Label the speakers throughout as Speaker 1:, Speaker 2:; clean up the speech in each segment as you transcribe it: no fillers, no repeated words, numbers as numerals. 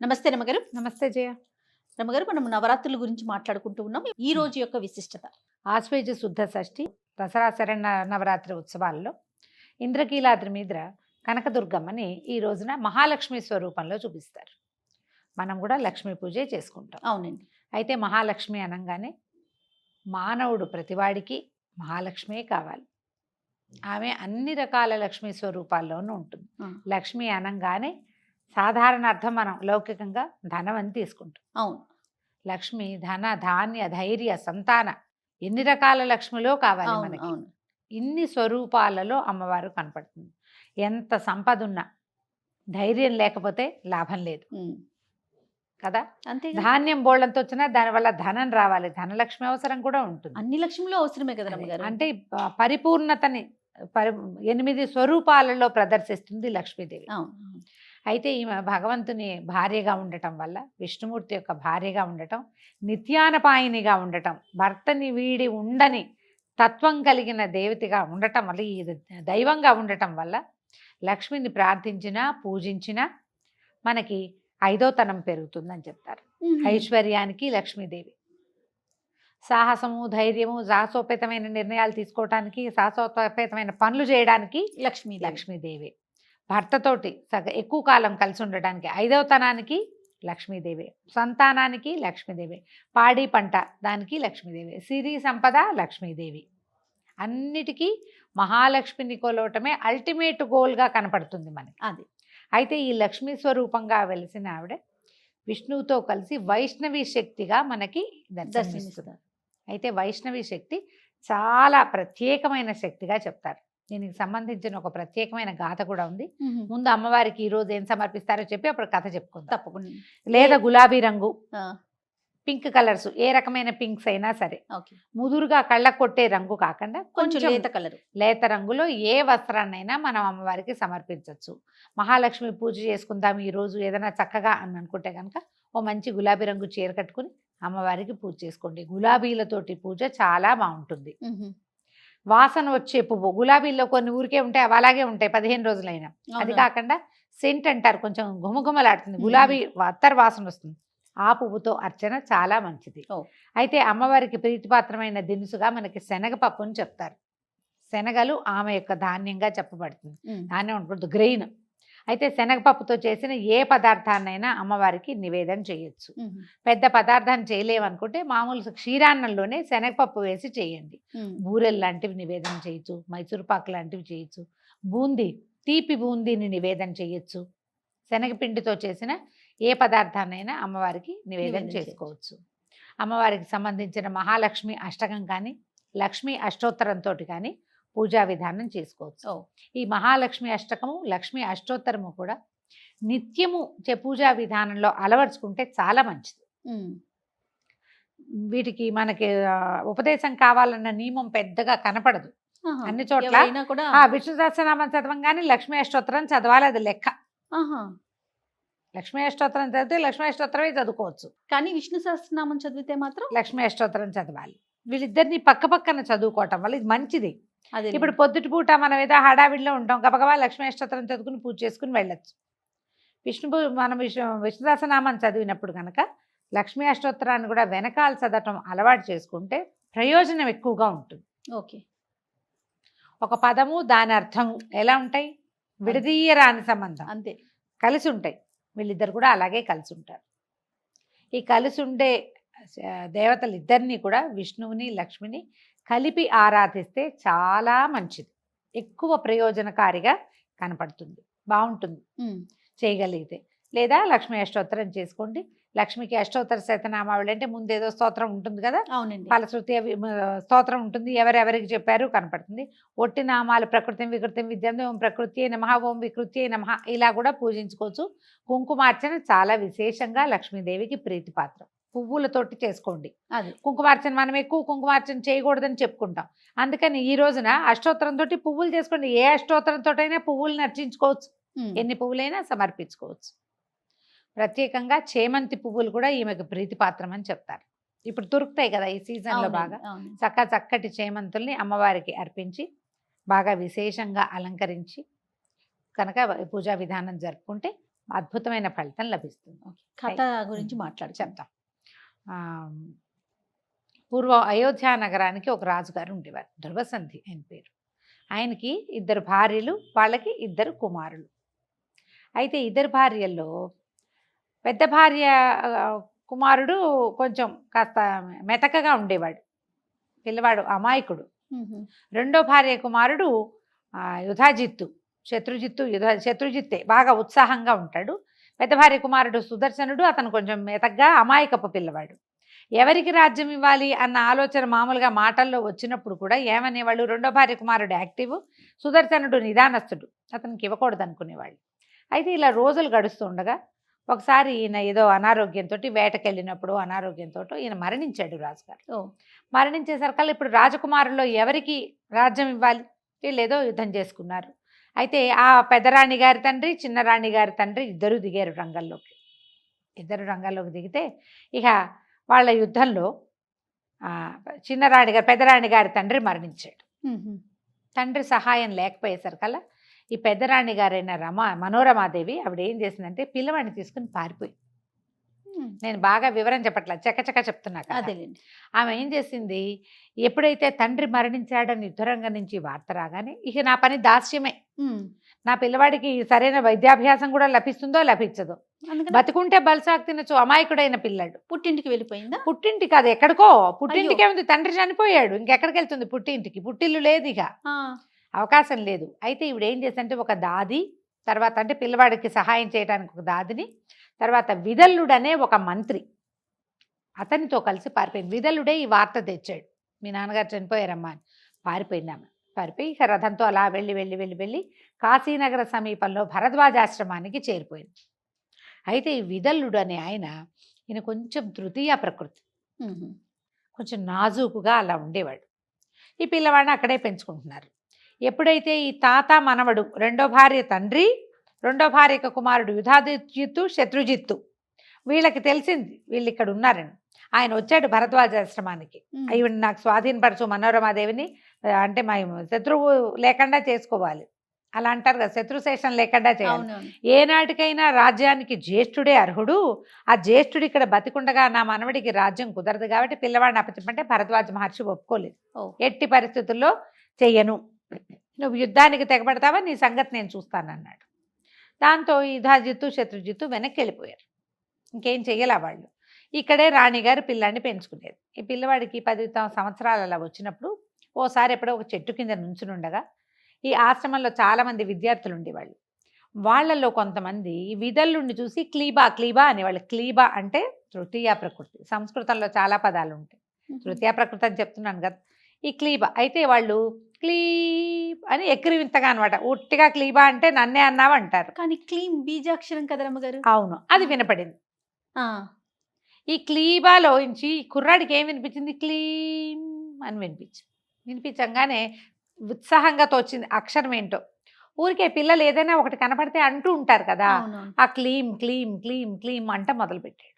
Speaker 1: నమస్తే రమగారు.
Speaker 2: నమస్తే జయ.
Speaker 1: రమగారు, మనం నవరాత్రుల గురించి మాట్లాడుకుంటూ ఉన్నాం. ఈ
Speaker 2: హ్మ్.
Speaker 1: రోజు యొక్క విశిష్టత.
Speaker 2: ఆశ్వేజ శుద్ధ షష్ఠి దసరా శరణ నవరాత్రి ఉత్సవాల్లో ఇంద్రకీలాద్రి మీద కనకదుర్గమ్మని ఈ రోజున మహాలక్ష్మి స్వరూపంలో చూపిస్తారు. మనం కూడా లక్ష్మీ పూజే చేసుకుంటాం.
Speaker 1: అవునండి.
Speaker 2: అయితే మహాలక్ష్మి అనగానే మానవుడు ప్రతివాడికి మహాలక్ష్మే కావాలి. ఆమె అన్ని రకాల లక్ష్మీ స్వరూపాల్లోనూ ఉంటుంది. లక్ష్మి అనగానే సాధారణ అర్థం మనం లౌకికంగా ధనం అని తీసుకుంటాం.
Speaker 1: అవును.
Speaker 2: లక్ష్మి ధన ధాన్య ధైర్య సంతాన ఎన్ని రకాల లక్ష్మిలో కావాలి
Speaker 1: అవును.
Speaker 2: మనకి.
Speaker 1: అవును.
Speaker 2: ఇన్ని స్వరూపాలలో అమ్మవారు కనపడుతుంది. ఎంత సంపద ఉన్నా ధైర్యం లేకపోతే లాభం లేదు కదా.
Speaker 1: అంతే.
Speaker 2: ధాన్యం బోళ్ళంతో వచ్చినా దానివల్ల ధనం రావాలి, ధనలక్ష్మి అవసరం కూడా ఉంటుంది.
Speaker 1: అన్ని లక్ష్మిలో అవసరమే కదా రమగారు.
Speaker 2: అంటే పరిపూర్ణతని 8 స్వరూపాలలో ప్రదర్శిస్తుంది లక్ష్మీదేవి.
Speaker 1: అవును.
Speaker 2: అయితే ఈమె భగవంతుని భార్యగా ఉండటం వల్ల, విష్ణుమూర్తి యొక్క భార్యగా ఉండటం, నిత్యానపాయినిగా ఉండటం, భర్తని వీడి ఉండని తత్వం కలిగిన దేవతగా ఉండటం వల్ల, ఈ దైవంగా ఉండటం వల్ల లక్ష్మిని ప్రార్థించినా పూజించినా మనకి 5వ తనం పెరుగుతుందని చెప్తారు. ఐశ్వర్యానికి లక్ష్మీదేవి. సాహసము ధైర్యము సాహసోపేతమైన నిర్ణయాలు తీసుకోవటానికి, సాహసోపేతమైన పనులు చేయడానికి లక్ష్మీదేవి. భర్తతోటి ఎక్కువ కాలం కలిసి ఉండడానికి 5వ తనానికి లక్ష్మీదేవి. సంతానానికి లక్ష్మీదేవి. పాడి పంట దానికి లక్ష్మీదేవి. సిరి సంపద లక్ష్మీదేవి. అన్నిటికీ మహాలక్ష్మిని కొలవటమే అల్టిమేట్ గోల్గా కనపడుతుంది మనకి.
Speaker 1: అది.
Speaker 2: అయితే ఈ లక్ష్మీ స్వరూపంగా వెలిసిన ఆవిడ విష్ణువుతో కలిసి వైష్ణవి శక్తిగా మనకి దర్శనమిస్తుంది. అయితే వైష్ణవి శక్తి చాలా ప్రత్యేకమైన శక్తిగా చెప్తారు. దీనికి సంబంధించిన ఒక ప్రత్యేకమైన గాథ కూడా ఉంది. ముందు అమ్మవారికి ఈ రోజు ఏం సమర్పిస్తారో చెప్పి అప్పుడు కథ చెప్పుకుందాం.
Speaker 1: తప్పకుండా.
Speaker 2: లేదా గులాబీ రంగు, పింక్ కలర్స్, ఏ రకమైన పింక్స్ అయినా సరే, ముదురుగా కళ్ళకు కొట్టే రంగు కాకుండా కొంచెం లేత రంగులో ఏ వస్త్రాన్నైనా మనం అమ్మవారికి సమర్పించవచ్చు. మహాలక్ష్మి పూజ చేసుకుందాం ఈ రోజు ఏదైనా చక్కగా అని అనుకుంటే కనుక ఓ మంచి గులాబీ రంగు చీర కట్టుకుని అమ్మవారికి పూజ చేసుకోండి. గులాబీలతోటి పూజ చాలా బాగుంటుంది. వాసన వచ్చే పువ్వు, గులాబీల్లో కొన్ని ఊరికే ఉంటాయి, అవి అలాగే ఉంటాయి 15 రోజులైనా. అది కాకుండా సెంట్ అంటారు, కొంచెం గుమగుమలాడుతుంది, గులాబీ అత్తర్ వాసన వస్తుంది. ఆ పువ్వుతో అర్చన చాలా మంచిది. అయితే అమ్మవారికి ప్రీతిపాత్రమైన దినుసుగా మనకి శనగపప్పుని చెప్తారు. శనగలు ఆమె యొక్క ధాన్యంగా చెప్పబడుతుంది. ధాన్యం ఉండకూడదు, గ్రెయిన్. అయితే శనగపప్పుతో చేసిన ఏ పదార్థాన్నైనా అమ్మవారికి నివేదన చేయొచ్చు. పెద్ద పదార్థాన్ని చేయలేమనుకుంటే మామూలు క్షీరాన్నంలోనే శనగపప్పు వేసి చేయండి. బూరెలు లాంటివి నివేదన చేయొచ్చు, మైసూరుపాకు లాంటివి చేయొచ్చు, బూందీ తీపి బూందీని నివేదన చేయొచ్చు. శనగపిండితో చేసిన ఏ పదార్థాన్నైనా అమ్మవారికి నివేదన చేసుకోవచ్చు. అమ్మవారికి సంబంధించిన మహాలక్ష్మి అష్టకం కానీ లక్ష్మీ అష్టోత్తరంతో కానీ పూజా విధానం చేసుకోవచ్చు. ఈ మహాలక్ష్మి అష్టకము లక్ష్మీ అష్టోత్తరము కూడా నిత్యము పూజా విధానంలో అలవర్చుకుంటే చాలా మంచిది. వీటికి మనకి ఉపదేశం కావాలన్న నియమం పెద్దగా కనపడదు. అన్ని చోట్ల విష్ణు సహస్రనామం చదవంగానే లక్ష్మీ అష్టోత్తరం చదవాలి, అది లెక్క. లక్ష్మీ అష్టోత్తరం చదివితే లక్ష్మీ అష్టోత్తరమే చదువుకోవచ్చు, కానీ
Speaker 1: విష్ణు సహస్రనామం చదివితే మాత్రం
Speaker 2: లక్ష్మీ అష్టోత్తరం చదవాలి. వీళ్ళిద్దరిని పక్క పక్కన చదువుకోవటం వల్ల ఇది మంచిది. ఇప్పుడు పొద్దుటి పూట మనం ఏదో హడావిడిలో ఉంటాం, గబగబా లక్ష్మీ అష్టోత్తరం చదువుకుని పూజ చేసుకుని వెళ్ళొచ్చు. మనం విష్ణు సహస్రనామం చదివినప్పుడు కనుక లక్ష్మీ అష్టోత్తరాన్ని కూడా వెనకాల చదవటం అలవాటు చేసుకుంటే ప్రయోజనం ఎక్కువగా ఉంటుంది. ఒక పదము దాని అర్థం ఎలా ఉంటాయి, విడదీయరాని సంబంధం, అంతే, కలిసి ఉంటాయి. వీళ్ళిద్దరు కూడా అలాగే కలిసి ఉంటారు. ఈ కలిసి ఉండే దేవతలు ఇద్దరిని కూడా, విష్ణువుని లక్ష్మిని కలిపి ఆరాధిస్తే చాలా మంచిది, ఎక్కువ ప్రయోజనకారిగా కనపడుతుంది, బాగుంటుంది చేయగలిగితే. లేదా లక్ష్మీ అష్టోత్తరం చేసుకోండి. లక్ష్మికి అష్టోత్తర శతనామావళి అంటే ముందు ఏదో స్తోత్రం ఉంటుంది కదా.
Speaker 1: అవునండి.
Speaker 2: ఫలశ్రుతి స్తోత్రం ఉంటుంది, ఎవరెవరికి చెప్పారు కనపడుతుంది. ఒట్టి నామాలు ప్రకృతి వికృతి విద్యం ఓం ప్రకృతి నమః ఓం వికృతి నమః ఇలా కూడా పూజించుకోవచ్చు. కుంకుమార్చన చాలా విశేషంగా లక్ష్మీదేవికి ప్రీతిపాత్రం. పువ్వులతోటి చేసుకోండి. అది కుంకుమార్చన మనం ఎక్కువ కుంకుమార్చన చేయకూడదని చెప్పుకుంటాం, అందుకని ఈ రోజున అష్టోత్తరంతో పువ్వులు చేసుకోండి. ఏ అష్టోత్తరంతో అయినా పువ్వులను అర్చించుకోవచ్చు, ఎన్ని పువ్వులైనా సమర్పించుకోవచ్చు. ప్రత్యేకంగా చేమంతి పువ్వులు కూడా ఈమెకు ప్రీతిపాత్రం అని చెప్తారు. ఇప్పుడు దొరుకుతాయి కదా ఈ సీజన్లో, బాగా చక్కటి చేమంతుల్ని అమ్మవారికి అర్పించి బాగా విశేషంగా అలంకరించి కనుక పూజా విధానం జరుపుకుంటే అద్భుతమైన ఫలితం లభిస్తుంది.
Speaker 1: కథ గురించి మాట్లాడుకుందాం.
Speaker 2: చెప్తాం. పూర్వం అయోధ్య నగరానికి ఒక రాజుగారు ఉండేవారు, ధ్రువసంధి ఆయన పేరు. ఆయనకి 2 భార్యలు, వాళ్ళకి 2 కుమారులు. అయితే 2 భార్యల్లో పెద్ద భార్య కుమారుడు కొంచెం కాస్త మెతకగా ఉండేవాడు, పిల్లవాడు అమాయకుడు. రెండో భార్య కుమారుడు యుధాజిత్తు, శత్రుజిత్తే, బాగా ఉత్సాహంగా ఉంటాడు. పెద్ద భార్య కుమారుడు సుదర్శనుడు, అతను కొంచెం మెతగ్గా అమాయకపు పిల్లవాడు. ఎవరికి రాజ్యం ఇవ్వాలి అన్న ఆలోచన మామూలుగా మాటల్లో వచ్చినప్పుడు కూడా ఏమనేవాళ్ళు, రెండో భార్య కుమారుడు యాక్టివ్, సుదర్శనుడు నిదానస్తుడు, అతనికి ఇవ్వకూడదు అనుకునేవాళ్ళు. అయితే ఇలా రోజులు గడుస్తూ ఉండగా ఒకసారి ఈయన ఏదో అనారోగ్యంతో, వేటకెళ్ళినప్పుడు అనారోగ్యంతో ఈయన మరణించాడు రాజుగారు. మరణించేసరికల్లా ఇప్పుడు రాజకుమారుల్లో ఎవరికి రాజ్యం ఇవ్వాలి, వీళ్ళు ఏదో యుద్ధం చేసుకున్నారు. అయితే ఆ పెద్దరాణి గారి తండ్రి, చిన్నరాణి గారి తండ్రి ఇద్దరు దిగారు రంగంలోకి. ఇద్దరు రంగంలోకి దిగితే ఇక వాళ్ళ యుద్ధంలో చిన్నరాణి గారు, పెద్దరాణి గారి తండ్రి మరణించాడు. తండ్రి సహాయం లేకపోయేసరికల్లా ఈ పెద్దరాణి గారైన మనోరమాదేవి ఆవిడ ఏం చేసిందంటే పిల్లవాడిని తీసుకుని పారిపోయి, నేను బాగా వివరం చెప్పట్లా, చకచక చెప్తున్నా కదా. ఆమె ఏం చేసింది, ఎప్పుడైతే తండ్రి మరణించాడని యుద్ధరంగం నుంచి వార్త రాగానే ఇక నా పని దాస్యమే, నా పిల్లవాడికి సరైన వైద్యాభ్యాసం కూడా లభిస్తుందో లభించదో, బతుకుంటే బలసాకు తినచ్చు, అమాయకుడైన పిల్లాడు.
Speaker 1: పుట్టింటికి వెళ్ళిపోయిందా?
Speaker 2: పుట్టింటికి కాదు, ఎక్కడికో. పుట్టింటికే ఉంది, తండ్రి చనిపోయాడు, ఇంకెక్కడికి వెళ్తుంది పుట్టింటికి? పుట్టిల్లు లేదు, ఇక అవకాశం లేదు. అయితే ఇవిడ ఏం చేసిందంటే ఒక దాది, తర్వాత అంటే పిల్లవాడికి సహాయం చేయడానికి ఒక దాదిని, తర్వాత విదల్లుడనే ఒక మంత్రి, అతనితో కలిసి పారిపోయింది. విదల్లుడే ఈ వార్త తెచ్చాడు, మీ నాన్నగారు చనిపోయారమ్మా అని. పారిపోయింది ఆమె. పారిపోయి ఇక రథంతో అలా వెళ్ళి వెళ్ళి వెళ్ళి వెళ్ళి కాశీనగర సమీపంలో భరద్వాజాశ్రమానికి చేరిపోయింది. అయితే ఈ విదల్లుడు అనే ఈయన కొంచెం తృతీయ ప్రకృతి, కొంచెం నాజూకుగా అలా ఉండేవాడు. ఈ పిల్లవాడిని అక్కడే పెంచుకుంటున్నారు. ఎప్పుడైతే ఈ తాత మనవడు, రెండో భార్య తండ్రి, రెండో భార్య కుమారుడు యుధాజిత్తు, శత్రుజిత్తు, వీళ్ళకి తెలిసింది వీళ్ళు ఇక్కడ ఉన్నారని. ఆయన వచ్చాడు భరద్వాజాశ్రమానికి, ఈవిడ నాకు స్వాధీనపరచు మనోరమాదేవిని, అంటే మా శత్రువు లేకుండా చేసుకోవాలి, అలా అంటారు కదా, శత్రుశేషం లేకుండా చేయాలి. ఏనాటికైనా రాజ్యానికి జ్యేష్ఠుడే అర్హుడు, ఆ జ్యేష్ఠుడు ఇక్కడ బతికుండగా నా మనవడికి రాజ్యం కుదరదు కాబట్టి పిల్లవాడిని అప్పచెప్పంటే భరద్వాజ మహర్షి ఒప్పుకోలేదు. ఎట్టి పరిస్థితుల్లో చెయ్యను, నువ్వు యుద్ధానికి తెగబడతావా, నీ సంగతి నేను చూస్తానన్నాడు. దాంతో యుధాజిత్తు, శత్రుజిత్తు వెనక్కి వెళ్ళిపోయారు. ఇంకేం చెయ్యాలా వాళ్ళు. ఇక్కడే రాణిగారు పిల్లాన్ని పెంచుకునేది. ఈ పిల్లవాడికి 10 సంవత్సరాలు అలా వచ్చినప్పుడు ఓసారి ఎప్పుడో ఒక చెట్టు కింద నుంచునుండగా ఈ ఆశ్రమంలో చాలామంది విద్యార్థులు ఉండేవాళ్ళు. వాళ్ళల్లో కొంతమంది ఈ విదల్లుండి చూసి క్లీబా క్లీబా అనేవాళ్ళు. క్లీబా అంటే తృతీయ ప్రకృతి, సంస్కృతంలో చాలా పదాలు ఉంటాయి, తృతీయ ప్రకృతి అని చెప్తున్నాను కదా. ఈ క్లీబా అయితే వాళ్ళు క్లీబ్ అని ఎక్కిరివింతగా అనమాట, ఉట్టిగా క్లీబా అంటే నన్నే అన్నావు అంటారు.
Speaker 1: కానీ క్లీమ్ బీజాక్షరం కదా రమ్మగారు.
Speaker 2: అవును, అది వినపడింది. ఈ క్లీబాలో నుంచి కుర్రాడికి ఏం వినిపించింది, క్లీమ్ అని వినిపించంగానే ఉత్సాహంగా తోచింది అక్షరం ఏంటో. ఊరికే పిల్లలు ఏదైనా ఒకటి కనపడితే అంటూ ఉంటారు కదా, ఆ క్లీమ్ క్లీమ్ క్లీమ్ క్లీమ్ అంట మొదలుపెట్టాడు.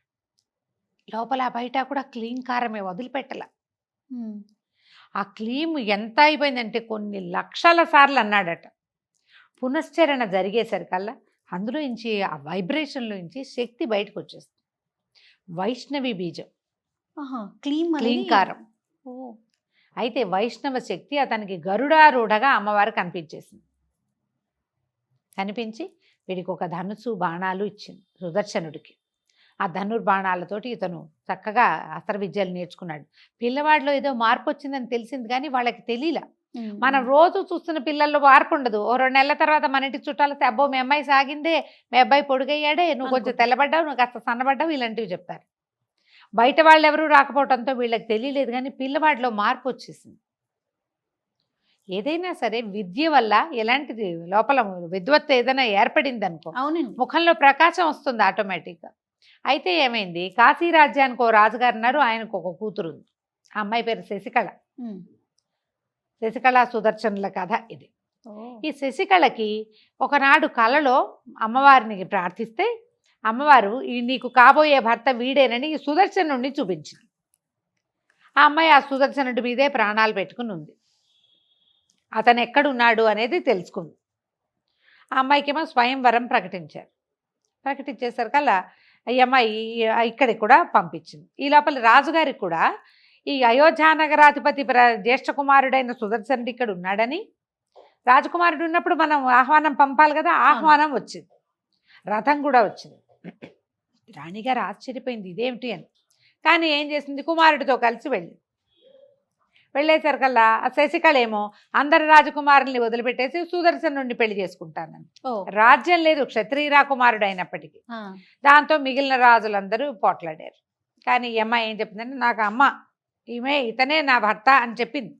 Speaker 2: లోపల బయట కూడా క్లీంకారమే, వదిలిపెట్టల. ఆ క్లీమ్ ఎంత అయిపోయిందంటే కొన్ని లక్షల సార్లు అన్నాడట. పునశ్చరణ జరిగేసరికల్లా అందులో నుంచి, ఆ వైబ్రేషన్లో నుంచి శక్తి బయటకు వచ్చేస్తుంది. వైష్ణవి బీజం, క్లీంకారం. అయితే వైష్ణవ శక్తి అతనికి గరుడారూఢగా అమ్మవారు కనిపించేసింది. కనిపించి వీడికి ఒక ధనుసు బాణాలు ఇచ్చింది సుదర్శనుడికి. ఆ ధనుర్బాణాలతోటి ఇతను చక్కగా అస్త్ర విద్యలు నేర్చుకున్నాడు. పిల్లవాడిలో ఏదో మార్పు వచ్చిందని తెలిసింది కానీ వాళ్ళకి తెలియలా. మనం రోజు చూస్తున్న పిల్లల్లో మార్పు ఉండదు. ఓ 2 నెలల తర్వాత మన ఇంటికి చుట్టాలతో అబ్బో మీ అమ్మాయి సాగిందే, మీ అబ్బాయి పొడుగయ్యాడే, నువ్వు కొంచెం తెల్లబడ్డావు, నువ్వు కాస్త సన్నబడ్డావు, ఇలాంటివి చెప్తారు. బయట వాళ్ళు ఎవరూ రాకపోవడంతో వీళ్ళకి తెలియలేదు కానీ పిల్లవాడిలో మార్పు వచ్చేసింది. ఏదైనా సరే విద్య వల్ల ఎలాంటిది లోపల విద్వత్తు ఏదైనా ఏర్పడింది అనుకో, ముఖంలో ప్రకాశం వస్తుంది ఆటోమేటిక్గా. అయితే ఏమైంది, కాశీ రాజ్యానికి ఓ రాజుగారు ఉన్నారు, ఆయనకు ఒక కూతురు ఉంది. ఆ అమ్మాయి పేరు శశికళ. శశికళ సుదర్శనుల కథ ఇది. ఈ శశికళకి ఒకనాడు కలలో అమ్మవారిని ప్రార్థిస్తే అమ్మవారు ఈ నీకు కాబోయే భర్త వీడేనని ఈ సుదర్శనుడిని చూపించింది. ఆ అమ్మాయి ఆ సుదర్శనుడి మీదే ప్రాణాలు పెట్టుకుని ఉంది. అతను ఎక్కడున్నాడు అనేది తెలుసుకుంది. ఆ అమ్మాయికేమో స్వయంవరం ప్రకటించారు. ప్రకటించేసరికల్లా ఈ అమ్మాయి ఇక్కడికి కూడా పంపించింది. ఈ లోపల రాజుగారికి కూడా ఈ అయోధ్యానగరాధిపతి జ్యేష్ఠ కుమారుడైన సుదర్శనుడు ఇక్కడ ఉన్నాడని, రాజకుమారుడు ఉన్నప్పుడు మనం ఆహ్వానం పంపాలి కదా, ఆహ్వానం వచ్చింది, రథం కూడా వచ్చింది. రాణిగారు ఆశ్చర్యపోయింది ఇదేమిటి అని. కానీ ఏం చేసింది, కుమారుడితో కలిసి వెళ్ళేసరికల్లా శశికళ ఏమో అందరి రాజకుమారుల్ని వదిలిపెట్టేసి సుదర్శనుడిని పెళ్లి చేసుకుంటానని. రాజ్యం లేదు, క్షత్రియ రాకుమారుడు అయినప్పటికీ. దాంతో మిగిలిన రాజులందరూ పోట్లాడారు. కానీ ఈ అమ్మాయి ఏం చెప్పిందంటే, నాకు అమ్మ ఇతనే నా భర్త అని చెప్పింది.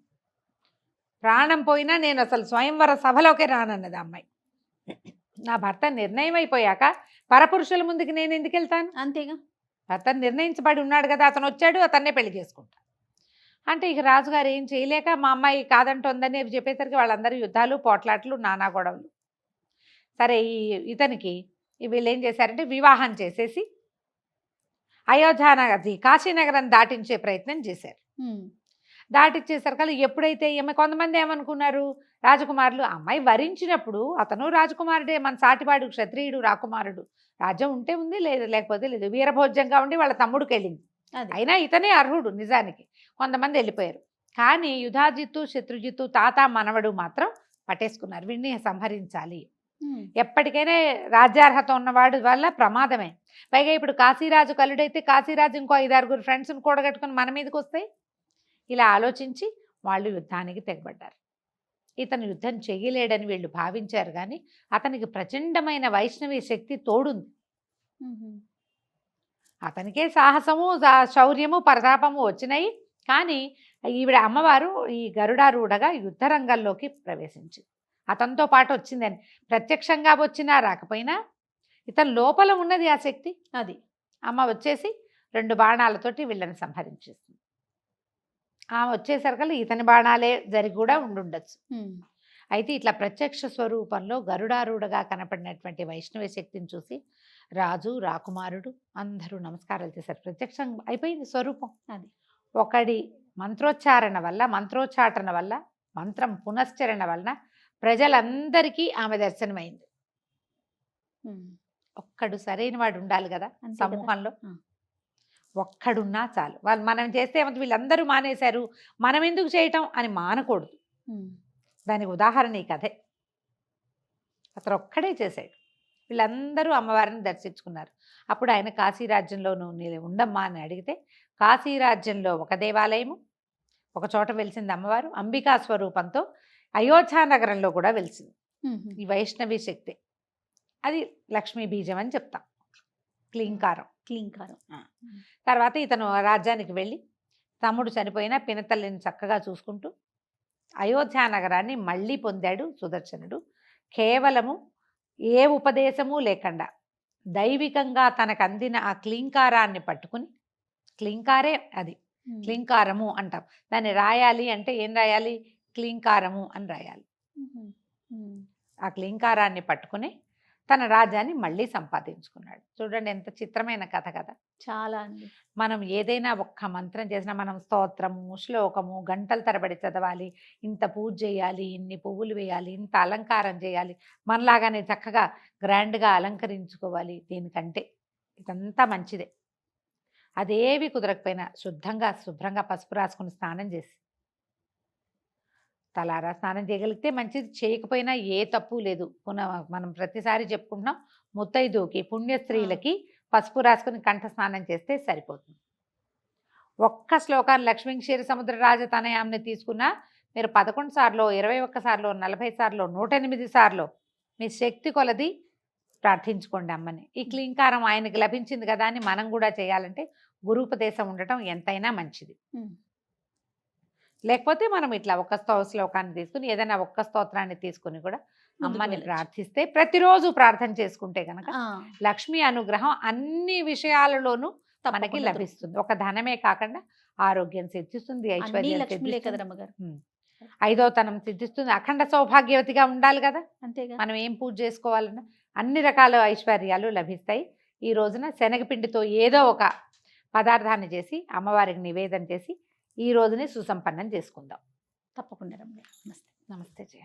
Speaker 2: ప్రాణం పోయినా నేను అసలు స్వయంవర సభలోకి రానన్నది అమ్మాయి. నా భర్త నిర్ణయం అయిపోయాక పరపురుషుల ముందుకి నేను ఎందుకు వెళ్తాను?
Speaker 1: అంతేగా,
Speaker 2: భర్త నిర్ణయించబడి ఉన్నాడు కదా, అతను వచ్చాడు, అతన్నే పెళ్లి చేసుకుంటా అంటే ఇక రాజుగారు ఏం చేయలేక మా అమ్మాయి కాదంటోందని చెప్పేసరికి వాళ్ళందరూ యుద్ధాలు, పోట్లాట్లు, నానా గొడవలు. సరే ఇతనికి వీళ్ళు ఏం చేశారంటే వివాహం చేసేసి అయోధ్యానగర్ కాశీనగరం దాటించే ప్రయత్నం చేశారు. దాటిచ్చేసరికి ఎప్పుడైతే కొంతమంది ఏమనుకున్నారు, రాజకుమారులు అమ్మాయి వరించినప్పుడు అతను రాజకుమారుడే, మన సాటివాడు క్షత్రియుడు రాకుమారుడు, రాజ్యం ఉంటే ఉంది, లేదు లేకపోతే లేదు, వీరభోజ్యంగా ఉండి వాళ్ళ తమ్ముడికి వెళ్ళింది, అయినా ఇతనే అర్హుడు నిజానికి. కొంతమంది వెళ్ళిపోయారు. కానీ యుధాజిత్తు, శత్రుజిత్తు, తాత మనవడు మాత్రం పట్టేసుకున్నారు, వీడిని సంహరించాలి. ఎప్పటికైనా రాజ్యార్హత ఉన్నవాడు వల్ల ప్రమాదమే. పైగా ఇప్పుడు కాశీరాజు కలుడైతే కాశీరాజు ఇంకో 5-6 ఫ్రెండ్స్ని కూడగట్టుకుని మన మీదకి వస్తాయి. ఇలా ఆలోచించి వాళ్ళు యుద్ధానికి తెగబడ్డారు. ఇతను యుద్ధం చేయలేడని వీళ్ళు భావించారు. కానీ అతనికి ప్రచండమైన వైష్ణవి శక్తి తోడుంది. అతనికే సాహసము, శౌర్యము, ప్రతాపము వచ్చినాయి. కానీ ఈవిడ అమ్మవారు ఈ గరుడారూఢగా యుద్ధ రంగంలోకి ప్రవేశించింది. అతనితో పాటు వచ్చిందని ప్రత్యక్షంగా వచ్చినా రాకపోయినా ఇతని లోపల ఉన్నది ఆ శక్తి. అది అమ్మ వచ్చేసి 2 బాణాలతోటి వీళ్ళని సంహరించేస్తుంది. ఆమె వచ్చేసరికి ఇతని బాణాలే జరిగి కూడా ఉండుండొచ్చు. అయితే ఇట్లా ప్రత్యక్ష స్వరూపంలో గరుడారూఢగా కనపడినటువంటి వైష్ణవ శక్తిని చూసి రాజు, రాకుమారుడు అందరూ నమస్కారాలు చేశారు. ప్రత్యక్షం అయిపోయింది స్వరూపం. అది ఒకడి మంత్రోచ్చాటన వల్ల మంత్రం పునశ్చరణ వలన ప్రజలందరికీ ఆమె దర్శనమైంది. ఒక్కడు సరైన వాడు ఉండాలి కదా సమూహంలో, ఒక్కడున్నా చాలు. వాళ్ళు మనం చేస్తే ఏమంటే వీళ్ళందరూ మానేశారు, మనం ఎందుకు చేయటం అని మానకూడదు. దానికి ఉదాహరణ ఈ కథే. అతను ఒక్కడే చేశాడు, వీళ్ళందరూ అమ్మవారిని దర్శించుకున్నారు. అప్పుడు ఆయన కాశీరాజ్యంలోనూ ఉండమ్మా అని అడిగితే, కాశీరాజ్యంలో ఒక దేవాలయము, ఒక చోట వెలిసింది అమ్మవారు అంబికా స్వరూపంతో, అయోధ్యానగరంలో కూడా వెలిసింది ఈ వైష్ణవి శక్తి. అది లక్ష్మీ బీజం అని చెప్తాం, క్లీంకారం. తర్వాత ఇతను రాజ్యానికి వెళ్ళి తమ్ముడు చనిపోయినా పినతల్లిని చక్కగా చూసుకుంటూ అయోధ్యానగరాన్ని మళ్ళీ పొందాడు సుదర్శనుడు. కేవలము ఏ ఉపదేశము లేకుండా దైవికంగా తనకు అందిన ఆ క్లీంకారాన్ని పట్టుకుని, క్లీంకారే అది క్లీంకారము అంటాం. దాన్ని రాయాలి అంటే ఏం రాయాలి, క్లీంకారము అని రాయాలి. ఆ క్లీంకారాన్ని పట్టుకుని తన రాజ్యాన్ని మళ్ళీ సంపాదించుకున్నాడు. చూడండి ఎంత చిత్రమైన కథ కదా.
Speaker 1: చాలా అండి.
Speaker 2: మనం ఏదైనా ఒక్క మంత్రం చేసినా, మనం స్తోత్రము, శ్లోకము గంటల తరబడి చదవాలి, ఇంత పూజ చేయాలి, ఇన్ని పువ్వులు వేయాలి, ఇంత అలంకారం చేయాలి, మనలాగానే చక్కగా గ్రాండ్గా అలంకరించుకోవాలి. దీనికంటే ఇదంతా మంచిదే. అదేవి కుదరకపోయినా శుభ్రంగా పసుపు రాసుకుని స్నానం చేసి, తలారా స్నానం చేయగలిగితే మంచిది, చేయకపోయినా ఏ తప్పు లేదు. మనం ప్రతిసారి చెప్పుకుంటున్నాం, ముత్తైదుకి పుణ్య స్త్రీలకి పసుపు రాసుకుని కంఠ స్నానం చేస్తే సరిపోతుంది. ఒక్క శ్లోకాన్ని లక్ష్మీ క్షీర సముద్ర రాజతనయాన్ని తీసుకున్నా మీరు 11 సార్లు, 21 సార్లు, 40 సార్లు, 108 సార్లు మీ శక్తి కొలది ప్రార్థించుకోండి అమ్మని. ఈ క్లీంకారం ఆయనకి లభించింది కదా అని మనం కూడా చేయాలంటే గురూపదేశం ఉండటం ఎంతైనా మంచిది. లేకపోతే మనం ఇట్లా ఒక్క శ్లోకాన్ని తీసుకుని, ఏదైనా ఒక్క స్తోత్రాన్ని తీసుకుని కూడా అమ్మని ప్రార్థిస్తే, ప్రతిరోజు ప్రార్థన చేసుకుంటే కనుక లక్ష్మీ అనుగ్రహం అన్ని విషయాలలోనూ మనకి లభిస్తుంది. ఒక ధనమే కాకుండా ఆరోగ్యం సిద్ధిస్తుంది, ఐశ్వర్యం సిద్ధిస్తుంది, 5వ తనం సిద్ధిస్తుంది, అఖండ సౌభాగ్యవతిగా ఉండాలి కదా. అంతేగా, మనం ఏం పూజ చేసుకోవాలన్నా అన్ని రకాల ఐశ్వర్యాలు లభిస్తాయి. ఈ రోజున శనగపిండితో ఏదో ఒక పదార్థాన్ని చేసి అమ్మవారికి నివేదన చేసి ఈ రోజుని సుసంపన్నం చేసుకుందాం.
Speaker 1: తప్పకుండా రమ్య. నమస్తే.
Speaker 2: నమస్తే జయ.